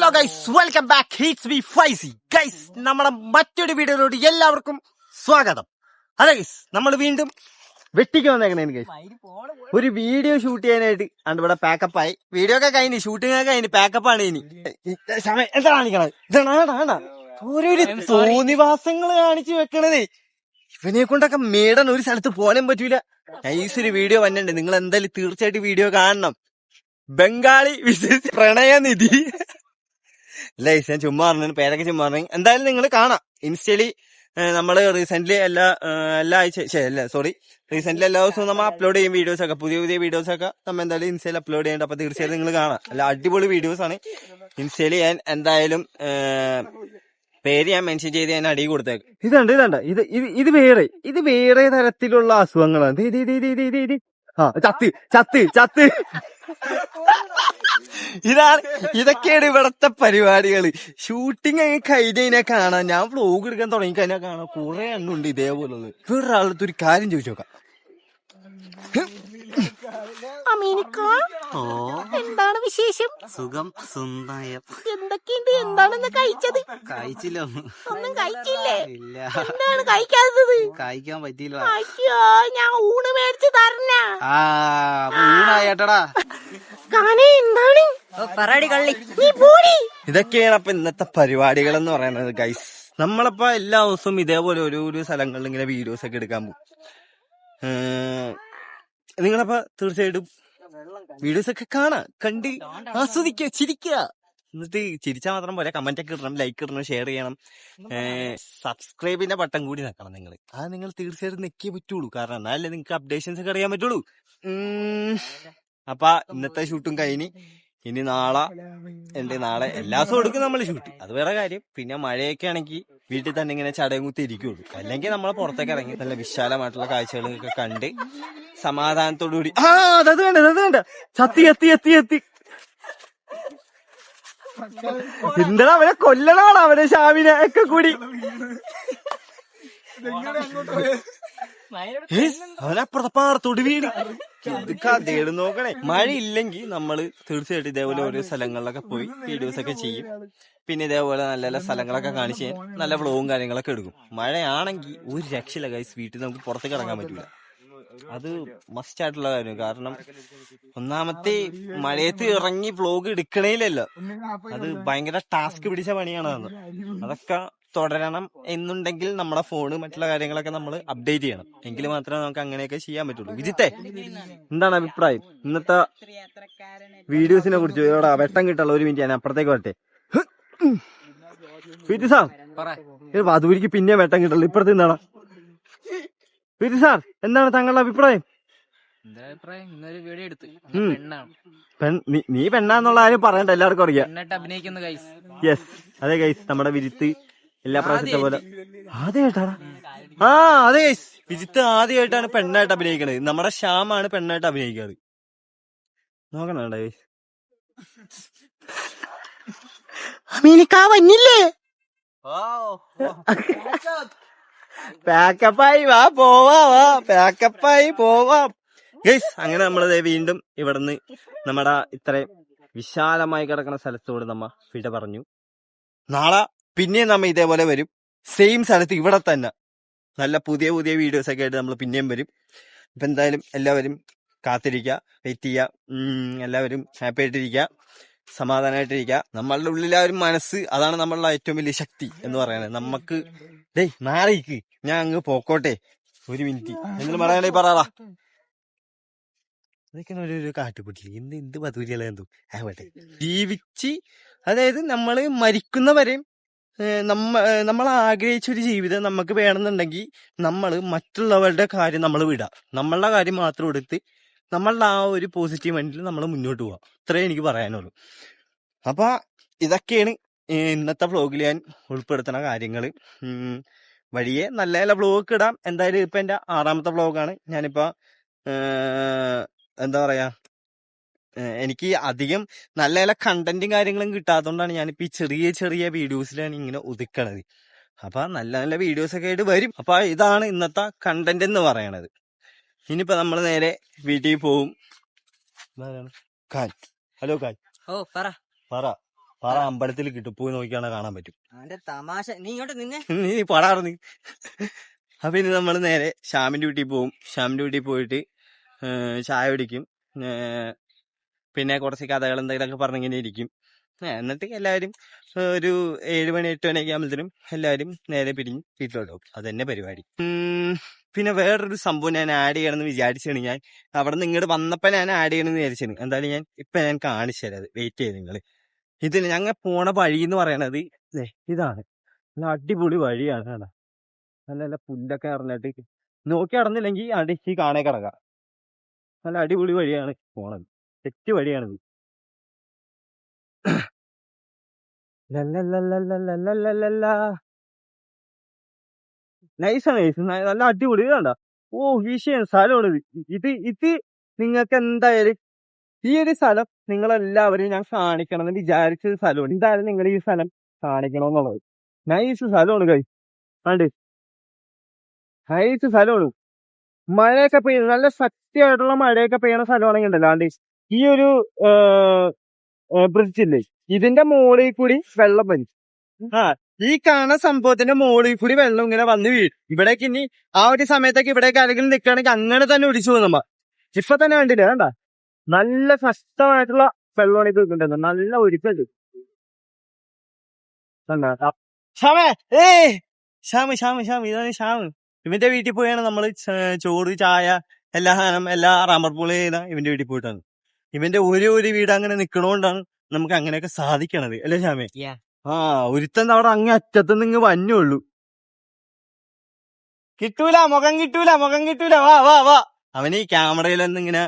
Hello guys, welcome back. It's ബി Faizy guys. നമ്മുടെ മറ്റൊരു വീഡിയോയിലോട്ട് എല്ലാവർക്കും സ്വാഗതം. അതെ ഗൈസ്, നമ്മൾ വീണ്ടും വെട്ടിക്ക് വന്നേക്കണേ ഗൈസ്. ഒരു വീഡിയോ ഷൂട്ട് ചെയ്യാനായിട്ട് ആണ് ഇവിടെ പാക്കപ്പ് ആയി. വീഡിയോ ഒക്കെ കഴിഞ്ഞ്, ഷൂട്ടിംഗ് ഒക്കെ കഴിഞ്ഞ്, പാക്കപ്പ് ആണ് ഇനി. എന്താ കാണിക്കണത്? ഇതാണ് ഓരോരു തോന്നിവാസങ്ങൾ കാണിച്ചു വെക്കണതേ. ഇവനെ കൊണ്ടൊക്കെ മേടൻ ഒരു സ്ഥലത്ത് പോകാനും പറ്റൂല. നൈസ് ഒരു വീഡിയോ വന്നിട്ടുണ്ട്, നിങ്ങൾ എന്തായാലും തീർച്ചയായിട്ടും വീഡിയോ കാണണം. ബംഗാളി വിശേഷ പ്രണയനിധി. അല്ല, ഞാൻ ചുമ്മാ പറഞ്ഞു, പേരൊക്കെ ചുമ്മാ പറഞ്ഞു. എന്തായാലും നിങ്ങൾ കാണാം. ഇൻസ്റ്റയില് നമ്മള് റീസെന്റ് എല്ലാ ദിവസവും നമ്മൾ അപ്ലോഡ് ചെയ്യും വീഡിയോസ് ഒക്കെ. പുതിയ വീഡിയോസ് ഒക്കെ നമ്മൾ എന്തായാലും ഇൻസ്റ്റയിൽ അപ്ലോഡ് ചെയ്യുന്നുണ്ട്. അപ്പൊ തീർച്ചയായിട്ടും നിങ്ങൾ കാണാം. അല്ല, അടിപൊളി വീഡിയോസ് ആണ്. ഇൻസ്റ്റയില് ഞാൻ എന്തായാലും പേര് ഞാൻ മെൻഷൻ ചെയ്ത് ഞാൻ അടി കൊടുത്തേക്കും. ഇതുണ്ട് ഇത് വേറെ തരത്തിലുള്ള അസുഖങ്ങളാണ്. ചത്ത് ഇതൊക്കെയാണ് ഇവിടത്തെ പരിപാടികള്. ഷൂട്ടിംഗ് കഴിഞ്ഞാൽ കാണാം. ഞാൻ വ്ലോഗ് എടുക്കാൻ തുടങ്ങി കഴിഞ്ഞാൽ കാണാം കുറെ എണ്ണുണ്ട് ഇതേപോലുള്ളത്. വേറൊരാളത്ത് ഒരു കാര്യം ചോദിച്ചു നോക്കാം. എന്താണ് വിശേഷം? സുഖം സുന്ദരം. എന്തൊക്കെയുണ്ട്? എന്താണെന്ന് കഴിച്ചത്? കഴിച്ചില്ല, ഒന്നും കഴിച്ചില്ലേ? ഇല്ല. എന്താണ് കഴിക്കാത്തത്? കഴിക്കാൻ പറ്റിയില്ല. അയ്യോ, ഞാൻ ഊണ് മേടിച്ച് തരണ. ഊണായേട്ടടാ. എന്താണ് പറയടി കള്ളി, നീ പോടി. ഇതൊക്കെയാണ് അപ്പൊ ഇന്നത്തെ പരിപാടികൾ എന്ന് പറയുന്നത് ഗൈസ്. നമ്മളപ്പോ എല്ലാ ദിവസവും ഇതേപോലെ ഓരോ സ്ഥലങ്ങളിൽ ഇങ്ങനെ വീഡിയോസ് ഒക്കെ എടുക്കാൻ പോകും. നിങ്ങളപ്പോ തീർച്ചയായിട്ടും വീഡിയോസ് ഒക്കെ കാണാ, കണ്ട് ആസ്വദിക്കുക, ചിരിക്കുക. എന്നിട്ട് ചിരിച്ചാൽ മാത്രം പോരാ, കമന്റ് ഒക്കെ ഇടണം, ലൈക്ക് ഇടണം, ഷെയർ ചെയ്യണം. സബ്സ്ക്രൈബിന്റെ ബട്ടൺ കൂടി നിൽക്കണം നിങ്ങൾ. അത് നിങ്ങൾ തീർച്ചയായിട്ടും നിൽക്കേ പറ്റുള്ളൂ. കാരണം എന്നാലല്ലേ നിങ്ങൾക്ക് അപ്ഡേഷൻസ് ഒക്കെ അറിയാൻ പറ്റുള്ളൂ. അപ്പൊ ഇന്നത്തെ ഷൂട്ടും കഴിഞ്ഞ് ഇനി നാളെ എല്ലാ ദിവസവും എടുക്കും നമ്മൾ ഷൂട്ട്. അത് വേറെ കാര്യം. പിന്നെ മഴയൊക്കെ ആണെങ്കിൽ വീട്ടിൽ തന്നെ ഇങ്ങനെ ചടയും കുത്തി ഇരിക്കുള്ളൂ. അല്ലെങ്കിൽ നമ്മൾ പുറത്തേക്ക് ഇറങ്ങി നല്ല വിശാലമായിട്ടുള്ള കാഴ്ചകളൊക്കെ കണ്ട് സമാധാനത്തോടു കൂടി. അത് വേണ്ട ചത്തി എന്താ അവനെ കൊല്ലണമാണ്, അവനെ ഷാമിനെ ഒക്കെ കൂടി. അവനപ്പുറത്തെ പാടത്തോട് വീട് കഥേട് നോക്കണേ. മഴ ഇല്ലെങ്കിൽ നമ്മള് തീർച്ചയായിട്ടും ഇതേപോലെ ഓരോ സ്ഥലങ്ങളിലൊക്കെ പോയി വീഡിയോസ് ഒക്കെ ചെയ്യും. പിന്നെ ഇതേപോലെ നല്ല നല്ല സ്ഥലങ്ങളൊക്കെ കാണിച്ച് നല്ല വ്ലോഗും കാര്യങ്ങളൊക്കെ എടുക്കും. മഴയാണെങ്കിൽ ഒരു രക്ഷയില്ല ഗൈസ്, വീട്ടിൽ നമുക്ക് പുറത്തേക്ക് ഇറങ്ങാൻ പറ്റൂല. അത് മസ്റ്റ് ആയിട്ടുള്ള കാര്യം. കാരണം ഒന്നാമത്തെ മഴയത്ത് ഇറങ്ങി വ്ലോഗ് എടുക്കണേലല്ലോ, അത് ഭയങ്കര ടാസ്ക് പിടിച്ച പണിയാണ്. അതൊക്കെ തുടരണം എന്നുണ്ടെങ്കിൽ നമ്മുടെ ഫോണ് മറ്റുള്ള കാര്യങ്ങളൊക്കെ നമ്മൾ അപ്ഡേറ്റ് ചെയ്യണം. എങ്കിൽ മാത്രമേ നമുക്ക് അങ്ങനെയൊക്കെ ചെയ്യാൻ പറ്റുള്ളൂ. വിജിത്തെ, എന്താണ് അഭിപ്രായം ഇന്നത്തെ വീഡിയോസിനെ കുറിച്ച്? ഇവിടെ വെട്ടം കിട്ടുള്ള ഒരു മിനിറ്റ്, ഞാൻ അപ്പുറത്തേക്ക് വരട്ടെ. വിജി സാർ, അതുവരിക്ക് പിന്നെ വെട്ടം കിട്ടുള്ളൂ. ഇപ്പുറത്ത് എന്താണ് വിജി സാർ, എന്താണ് താങ്കളുടെ അഭിപ്രായം? നീ പെണ്ണാന്നുള്ള ആരും പറയണ്ട, എല്ലാവർക്കും അറിയാം. യെസ്, അതെ ഗൈസ്, നമ്മുടെ വിജിത്ത് എല്ലാ പ്രാവശ്യത്തെ പോലെ ആദ്യമായിട്ടാണ്. അതെ ഗൈസ്, വിജിത്ത് ആദ്യമായിട്ടാണ് പെണ്ണായിട്ട് അഭിനയിക്കണത്. നമ്മുടെ ശ്യാമാണ് പെണ്ണായിട്ട് അഭിനയിക്കാറ്. നോക്കണ ഗൈസ്. വന്നില്ലേ? പാക്കപ്പായി പോവാം ഗൈസ്. അങ്ങനെ നമ്മളത് വീണ്ടും ഇവിടുന്ന് നമ്മുടെ ഇത്രയും വിശാലമായി കിടക്കുന്ന സ്ഥലത്തോട് നമ്മ വിട പറഞ്ഞു. നാളെ പിന്നെയും നമ്മ ഇതേപോലെ വരും, സെയിം സ്ഥലത്ത് ഇവിടെ തന്നെ. നല്ല പുതിയ വീഡിയോസ് ഒക്കെ ആയിട്ട് നമ്മൾ പിന്നെയും വരും. അപ്പൊ എന്തായാലും എല്ലാവരും കാത്തിരിക്കുക, വെയിറ്റ് ചെയ്യുക. എല്ലാവരും ഹാപ്പി ആയിട്ടിരിക്കുക, സമാധാനമായിട്ടിരിക്കുക. നമ്മളുടെ ഉള്ളിലെ ഒരു മനസ്സ്, അതാണ് നമ്മളുടെ ഏറ്റവും വലിയ ശക്തി എന്ന് പറയുന്നത്. നമുക്ക് നാളേക്ക് ഞാൻ അങ്ങ് പോക്കോട്ടെ, ഒരു മിനിറ്റ് എന്തെങ്കിലും പറയാനേ പറയാ. അതൊക്കെ ഒരു കാട്ടുകുട്ടി എന്ത് പതൂരികളെന്തോ ആവട്ടെ. ജീവിച്ച്, അതായത് നമ്മള് മരിക്കുന്നവരെയും നമ്മൾ ആഗ്രഹിച്ചൊരു ജീവിതം നമുക്ക് വേണമെന്നുണ്ടെങ്കിൽ നമ്മൾ മറ്റുള്ളവരുടെ കാര്യം നമ്മൾ വിടാം. നമ്മളുടെ കാര്യം മാത്രം എടുത്ത് നമ്മളുടെ ആ ഒരു പോസിറ്റീവ് മൈൻഡിൽ നമ്മൾ മുന്നോട്ട് പോവാം. ഇത്രേ എനിക്ക് പറയാനുള്ളൂ. അപ്പൊ ഇതൊക്കെയാണ് ഇന്നത്തെ വ്ലോഗിൽ ഞാൻ ഉൾപ്പെടുത്തുന്ന കാര്യങ്ങള്. വഴിയെ നല്ല നല്ല വ്ലോഗൊക്കെ ഇടാം. എന്തായാലും ഇപ്പൊ എന്റെ 6ാമത്തെ വ്ലോഗാണ്. ഞാനിപ്പോ എന്താ പറയാ, എനിക്ക് അധികം നല്ല നല്ല കണ്ടന്റും കാര്യങ്ങളും കിട്ടാത്തതുകൊണ്ടാണ് ഞാനിപ്പോ ഈ ചെറിയ വീഡിയോസിലാണ് ഇങ്ങനെ ഒതുക്കണത്. അപ്പൊ നല്ല നല്ല വീഡിയോസ് ഒക്കെ ആയിട്ട് വരും. അപ്പൊ ഇതാണ് ഇന്നത്തെ കണ്ടന്റ് എന്ന് പറയണത്. ഇനിയിപ്പോ നമ്മൾ നേരെ വീട്ടിൽ പോവും. ഹലോ കായ്, പറ. പാറ അമ്പലത്തിൽ കിട്ടും, പോയി നോക്കിയാണെ കാണാൻ പറ്റും. അവന്റെ തമാശ. നീ ഇങ്ങോട്ട് നിന്നെ. നീ പടാർന്ന്. അപ്പൊ ഇനി നമ്മള് നേരെ ശ്യാമിന്റെ വീട്ടിൽ പോവും. ശ്യാമിന്റെ വീട്ടിൽ പോയിട്ട് ചായ കുടിക്കും. പിന്നെ കുറച്ച് കഥകൾ എന്തെങ്കിലുമൊക്കെ പറഞ്ഞിങ്ങനെ ഇരിക്കും. എന്നിട്ട് എല്ലാവരും ഒരു 7 മണി 8 മണിയൊക്കെ ആകുമ്പോഴത്തേനും എല്ലാവരും നേരെ പിരിഞ്ഞ് വീട്ടിലോട്ട് പോകും. അതന്നെ പരിപാടി. പിന്നെ വേറൊരു സംഭവം ഞാൻ ആഡ് ചെയ്യണമെന്ന് വിചാരിച്ചാണ്. ഞാൻ അവിടെ നിന്ന് ഇങ്ങോട്ട് വന്നപ്പോ ഞാൻ ആഡ് ചെയ്യണമെന്ന് വിചാരിച്ചാണ്. എന്തായാലും ഞാൻ കാണിച്ചു തരാം. അത് വെയിറ്റ് ചെയ്ത് നിങ്ങള്. ഇതിന് ഞങ്ങൾ പോണ വഴി എന്ന് പറയണത് ഇതാണ്. നല്ല അടിപൊളി വഴിയാണ്. കേട്ടോ, നല്ല നല്ല പുല്ലൊക്കെ ഇറങ്ങിട്ട് നോക്കി നടന്നില്ലെങ്കിൽ അടിച്ച് കാണേ കിടക്കാം. നല്ല അടിപൊളി വഴിയാണ് പോണത്. തെറ്റ് വഴിയാണിത്. നൈസാണ്, നല്ല അടിപൊളി. വേണ്ട വിഷയം സ്ഥലമാണ് ഇത് നിങ്ങൾക്ക് എന്തായാലും ഈ ഒരു സ്ഥലം നിങ്ങളെല്ലാവരും ഞാൻ കാണിക്കണമെന്ന് വിചാരിച്ചൊരു സ്ഥലമാണ്. എന്തായാലും നിങ്ങൾ ഈ സ്ഥലം കാണിക്കണമെന്നുള്ളത്. നൈസ് സ്ഥലമാണ് കൈ കണ്ട്, നൈസ് സ്ഥലമാണ്. മഴയൊക്കെ പെയ്യുന്നത് നല്ല ശക്തിയായിട്ടുള്ള മഴയൊക്കെ പെയ്യണ സ്ഥലമാണെങ്കിൽ ഉണ്ടല്ലോ. ആണ്ട് ഈ ഒരു ബ്രിഡ്ജില്ലേ, ഇതിന്റെ മുകളിൽ കൂടി വെള്ളം വരും. ഈ കാണുന്ന സംഭവത്തിന്റെ മുകളിൽ കൂടി വെള്ളം ഇങ്ങനെ വന്ന് വീഴും. ഇവിടേക്ക് ഇനി ആ ഒരു സമയത്തൊക്കെ ഇവിടേക്ക് ആരെങ്കിലും നിൽക്കുകയാണെങ്കിൽ അങ്ങനെ തന്നെ ഒടിച്ചു പോകും നമ്മ. ഇപ്പൊ തന്നെ കണ്ടില്ലേ, വേണ്ട നല്ല ശക്തമായിട്ടുള്ള വെള്ളമാണ് ഇത് കിട്ടുന്നത്. നല്ല ഒഴുക്കുണ്ട്. ഇതാണ് ശ്യാമ്. ഇവന്റെ വീട്ടിൽ പോയാണ് നമ്മള് ചോറ് ചായ എല്ലാ സാധനം എല്ലാ റബ്ബർ പൂള് ചെയ്യുന്ന ഇവന്റെ വീട്ടിൽ പോയിട്ടാണ്. ഇവന്റെ ഒരു വീട് അങ്ങനെ നിക്കണോണ്ടാണ് നമുക്ക് അങ്ങനെയൊക്കെ സാധിക്കണത്, അല്ലേ ശ്യാമേ? ഒരുത്തൻ അവിടെ അങ്ങ് അറ്റത്തുനിന്ന് ഇങ്ങ് വന്നുള്ളൂ. കിട്ടൂല, മുഖം കിട്ടൂല. വാ. അവന് ഈ ക്യാമറയിലൊന്നും ഇങ്ങനെ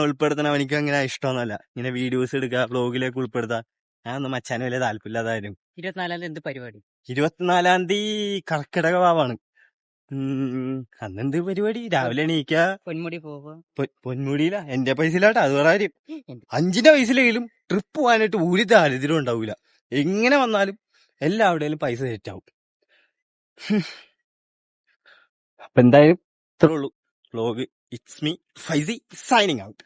ഉൾപ്പെടുത്തണം അവനിക്ക് അങ്ങനെ ഇഷ്ടമൊന്നുമല്ല. ഇങ്ങനെ വീഡിയോസ് എടുക്കുക, വ്ലോഗിലേക്ക് ഉൾപ്പെടുത്താൻ ഞാനൊന്നും മച്ചാനും വലിയ താല്പര്യമില്ലാതായിരുന്നു. 24-ാം തീയതി എന്ത് പരിപാടി? 24-ാം തീയതി കർക്കിടക വാവാണ്. അന്നെന്ത് പരിപാടി? രാവിലെ എണീക്ക, പൊന്മുടി പോവുക. പൊന്മുടിയില എന്റെ പൈസയിലാട്ടോ, അത് വേറെ കാര്യം. 5ന്റെ പൈസയിലെങ്കിലും ട്രിപ്പ് പോകാനായിട്ട് ഒരു ദാരിദ്ര്യം ഉണ്ടാവൂല. എങ്ങനെ വന്നാലും എല്ലാവിടെയും പൈസ സെറ്റാവും. അപ്പൊ എന്തായാലും ഇത്രേ ഉള്ളൂ vlog. It's me Faizy signing out.